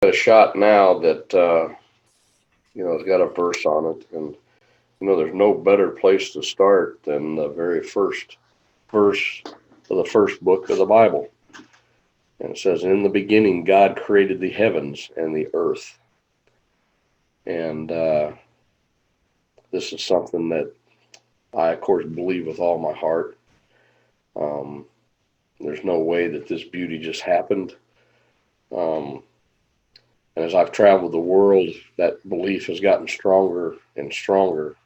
A shot now that it's got a verse on it, and there's no better place to start than the very first verse of the first book of the Bible, and it says, "In the beginning, God created the heavens and the earth." And this is something that I, of course, believe with all my heart. Um, there's no way that this beauty just happened. Um, and as I've traveled the world, that belief has gotten stronger and stronger,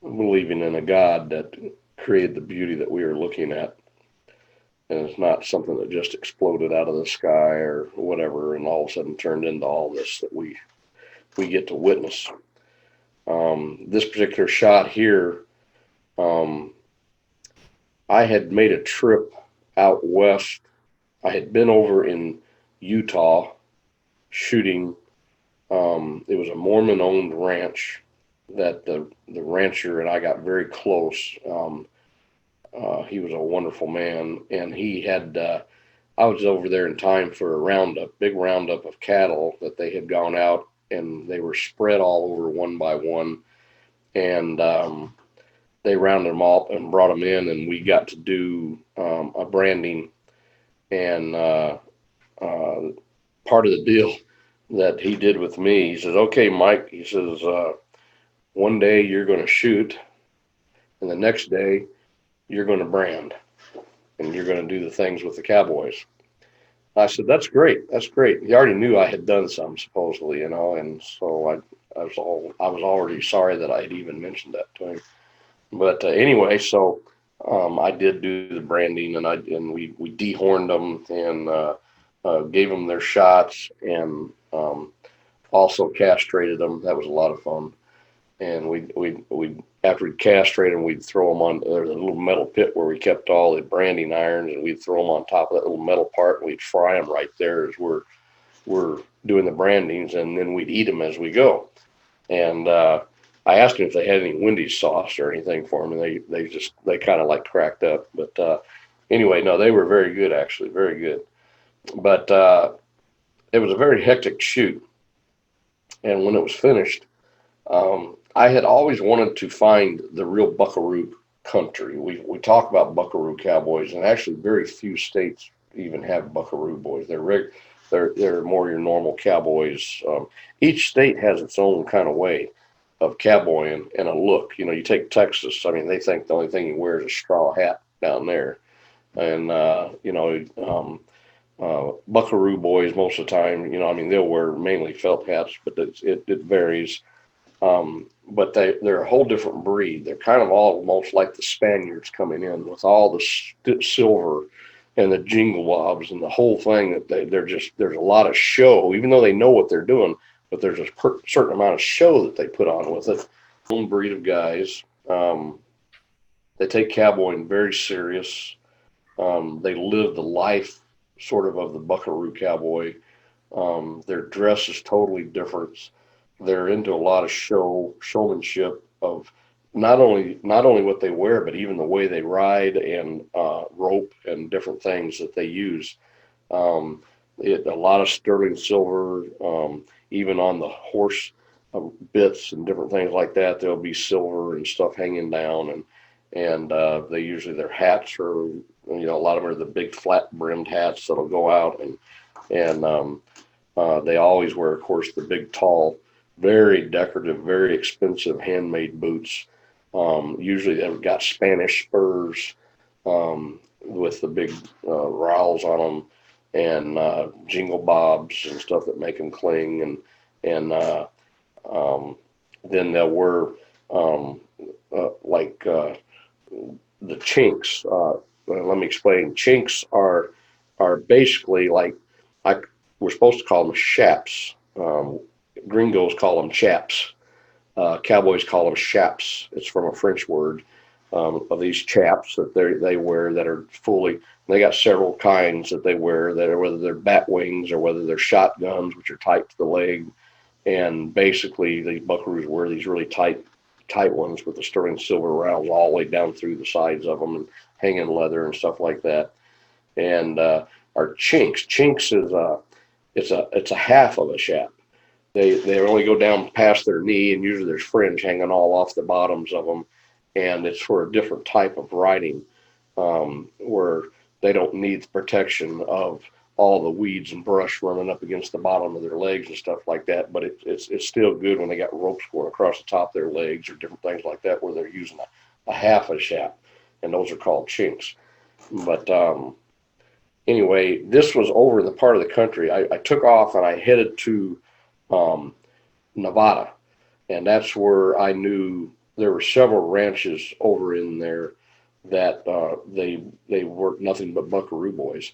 believing in a God that created the beauty that we are looking at. And it's not something that just exploded out of the sky or whatever and all of a sudden turned into all this that we get to witness. This particular shot here, um, I had made a trip out west. I had been over in Utah shooting. It was a Mormon owned ranch that the rancher and I got very close. He was a wonderful man, and he had. I was over there in time for a roundup, big roundup of cattle that they had gone out, and they were spread all over one by one, and they rounded them all and brought them in, and we got to do a branding. And part of the deal that he did with me, he says, "Okay, Mike," he says, "one day you're going to shoot, and the next day you're going to brand, and you're going to do the things with the cowboys." I said, "That's great. That's great." He already knew I had done some, supposedly, and so I was already sorry that I had even mentioned that to him. But anyway, so I did do the branding, and we dehorned them and gave them their shots, and also castrated them. That was a lot of fun. And we after we castrate them, we'd throw them on. There's a little metal pit where we kept all the branding irons, and we'd throw them on top of that little metal part, and we'd fry them right there as we're doing the brandings, and then we'd eat them as we go. And I asked them if they had any Wendy's sauce or anything for them, and they kind of like cracked up. But anyway, no, they were very good, actually, very good. But it was a very hectic shoot, and when it was finished, I had always wanted to find the real buckaroo country. We talk about buckaroo cowboys, and actually, very few states even have buckaroo boys. They're more your normal cowboys. Each state has its own kind of way of cowboying and a look. You take Texas. I mean, they think the only thing you wear is a straw hat down there, and buckaroo boys most of the time. I mean, they'll wear mainly felt hats, but it varies. But they're a whole different breed. They're kind of almost like the Spaniards coming in with all the silver and the jingle bobs and the whole thing. That there's a lot of show, even though they know what they're doing. But there's a certain amount of show that they put on with it. Own breed of guys. They take cowboying very serious. They live the life sort of the buckaroo cowboy. Their dress is totally different. They're into a lot of showmanship of not only what they wear, but even the way they ride and rope and different things that they use. Um, a lot of sterling silver, even on the horse bits and different things like that. There'll be silver and stuff hanging down, and they usually their hats are a lot of them are the big flat brimmed hats that'll go out and they always wear, of course, the big tall, very decorative, very expensive handmade boots. Usually they've got Spanish spurs with the big rowels on them and jingle bobs and stuff that make them cling. And um, then there were like the chinks. Let me explain. Chinks are basically like we're supposed to call them shaps. Gringos call them chaps. Cowboys call them chaps. It's from a French word of these chaps that they wear that are fully. They got several kinds that they wear that are whether they're bat wings or whether they're shotguns, which are tight to the leg. And basically, the buckaroos wear these really tight ones with the sterling silver rounds all the way down through the sides of them and hanging leather and stuff like that. And our chinks is it's a half of a shap. They only go down past their knee, and usually there's fringe hanging all off the bottoms of them, and it's for a different type of riding, where they don't need the protection of all the weeds and brush running up against the bottom of their legs and stuff like that. But it's still good when they got ropes going across the top of their legs or different things like that, where they're using a half a shap, and those are called chinks. But anyway, this was over the part of the country. I took off and I headed to Nevada, and that's where I knew there were several ranches over in there that they worked nothing but buckaroo boys.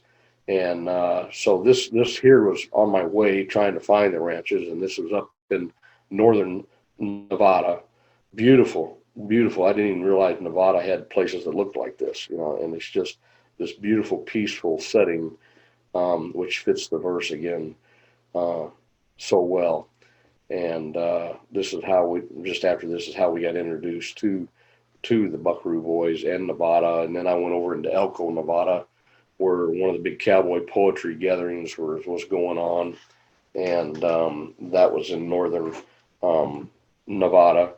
And so this here was on my way trying to find the ranches, and this was up in northern Nevada. Beautiful, beautiful. I didn't even realize Nevada had places that looked like this, and it's just this beautiful, peaceful setting, which fits the verse again so well. And this is how just after this is how we got introduced to the Buckaroo Boys and Nevada. And then I went over into Elko, Nevada, where one of the big cowboy poetry gatherings was going on. And that was in northern Nevada,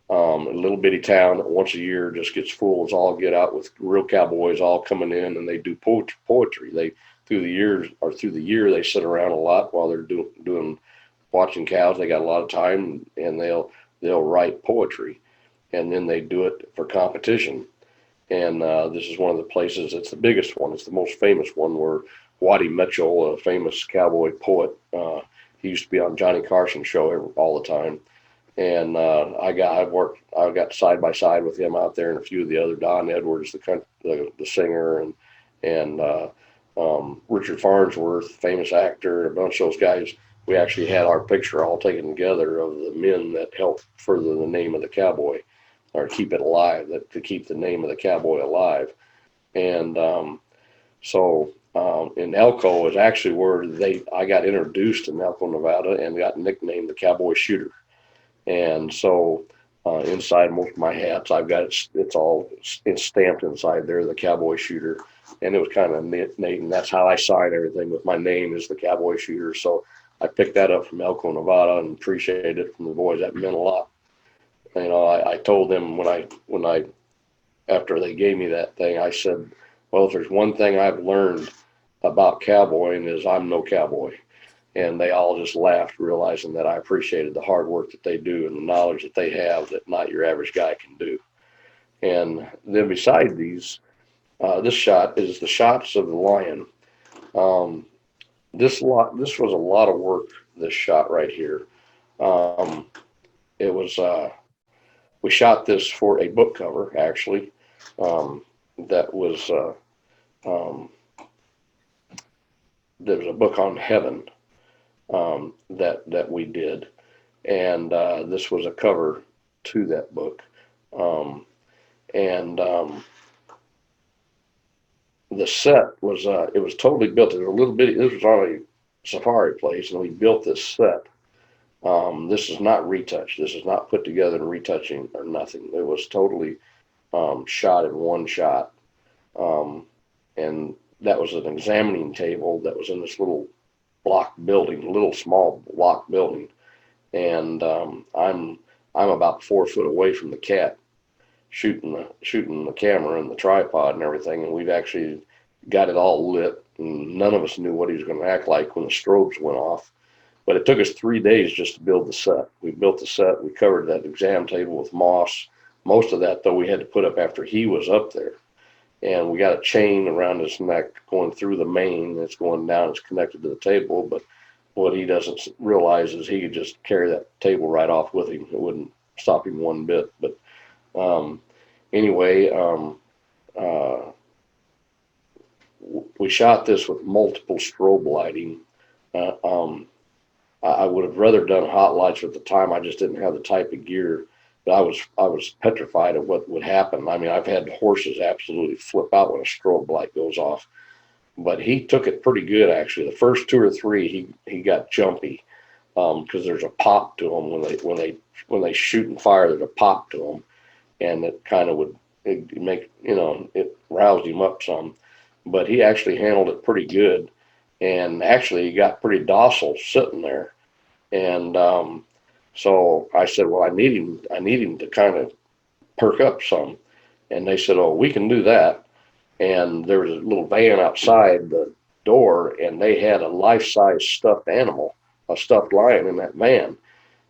a little bitty town that once a year just gets full as all get out, with real cowboys all coming in, and they do poetry. They through the year they sit around a lot while they're doing watching cows. They got a lot of time, and they'll write poetry, and then they do it for competition. And this is one of the places. It's the biggest one. It's the most famous one, where Waddy Mitchell, a famous cowboy poet, he used to be on Johnny Carson's show all the time. And I got side by side with him out there, and a few of the other, Don Edwards, the singer, and Richard Farnsworth, famous actor, and a bunch of those guys. We actually had our picture all taken together of the men that helped further the name of the cowboy, or keep it alive, to keep the name of the cowboy alive. And so in Elko is actually where I got introduced in Elko, Nevada, and got nicknamed the Cowboy Shooter. And so inside most of my hats, I've got it's stamped inside there, the Cowboy Shooter. And it was kind of neat, and that's how I sign everything, with my name is the Cowboy Shooter. So I picked that up from Elko, Nevada, and appreciated it from the boys. That meant a lot. I told them when I after they gave me that thing, I said, well, if there's one thing I've learned about cowboying, is I'm no cowboy. And they all just laughed, realizing that I appreciated the hard work that they do and the knowledge that they have that not your average guy can do. And then beside these, this shot is the shots of the lion. This was a lot of work, this shot right here. It was, we shot this for a book cover, actually, that was, there was a book on heaven that we did, and this was a cover to that book. The set was it was totally built. It was a little bitty. This was on a safari place, and we built this set. This is not retouched. This is not put together and retouching or nothing. It was totally shot in one shot, and that was an examining table that was in this little small block building, and I'm about 4 foot away from the cat, shooting the camera and the tripod and everything, and we've actually got it all lit, and none of us knew what he was going to act like when the strobes went off. But it took us 3 days just to build the set. We built the set. We covered that exam table with moss. Most of that, though, we had to put up after he was up there. And we got a chain around his neck going through the mane. It's going down. It's connected to the table. But what he doesn't realize is he could just carry that table right off with him. It wouldn't stop him one bit. But anyway, we shot this with multiple strobe lighting. I would have rather done hot lights at the time. I just didn't have the type of gear. But I was petrified of what would happen. I mean, I've had horses absolutely flip out when a strobe light goes off. But he took it pretty good, actually. The first 2 or 3, he got jumpy, because there's a pop to them when they shoot and fire. There's a pop to them, and it kind of would make it roused him up some. But he actually handled it pretty good. and actually he got pretty docile sitting there. And so I said, well, I need him to kind of perk up some. And they said, oh, we can do that. And there was a little van outside the door, and they had a life-size stuffed animal, a stuffed lion in that van.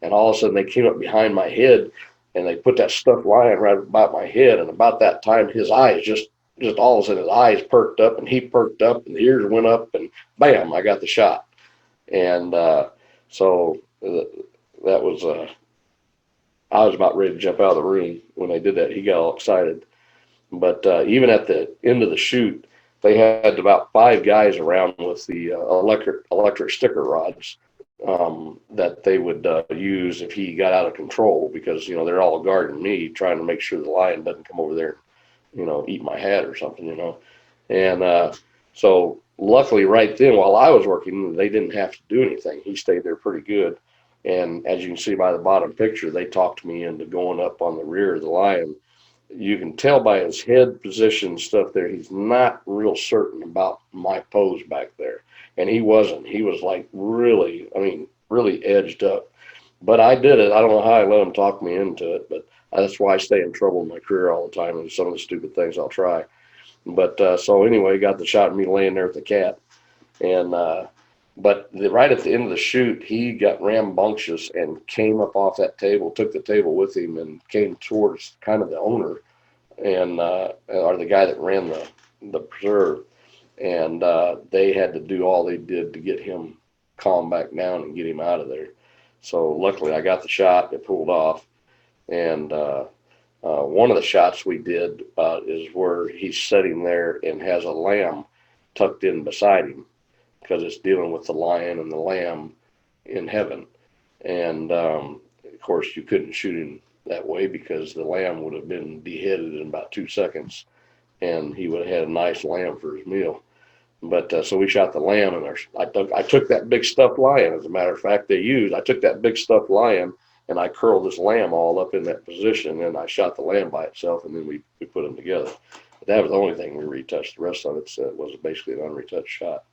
And all of a sudden they came up behind my head, and they put that stuffed lion right about my head. And about that time, his eyes just all of a sudden his eyes perked up, and he perked up, and the ears went up, and bam, I got the shot. And so that was I was about ready to jump out of the room when they did that. He got all excited. But even at the end of the shoot, they had about 5 guys around with the electric sticker rods that they would use if he got out of control, because they're all guarding me, trying to make sure the lion doesn't come over there, eat my hat or something. And so luckily, right then while I was working, they didn't have to do anything. He stayed there pretty good. And as you can see by the bottom picture, they talked me into going up on the rear of the lion. You can tell by his head position and stuff there, he's not real certain about my pose back there. And he wasn't. He was like really, I mean, really edged up. But I did it. I don't know how I let him talk me into it, but that's why I stay in trouble in my career all the time, and some of the stupid things I'll try. But so anyway, got the shot of me laying there with the cat. And but right at the end of the shoot, he got rambunctious and came up off that table, took the table with him, and came towards kind of the owner and or the guy that ran the preserve. And they had to do all they did to get him calmed back down and get him out of there. So luckily, I got the shot. It pulled off. And one of the shots we did is where he's sitting there and has a lamb tucked in beside him, because it's dealing with the lion and the lamb in heaven. And of course, you couldn't shoot him that way, because the lamb would have been beheaded in about 2 seconds, and he would have had a nice lamb for his meal. But so we shot the lamb, and I took that big stuffed lion. As a matter of fact, I took that big stuffed lion, and I curled this lamb all up in that position, and I shot the lamb by itself, and then we put them together. But that was the only thing we retouched. The rest of it was basically an unretouched shot.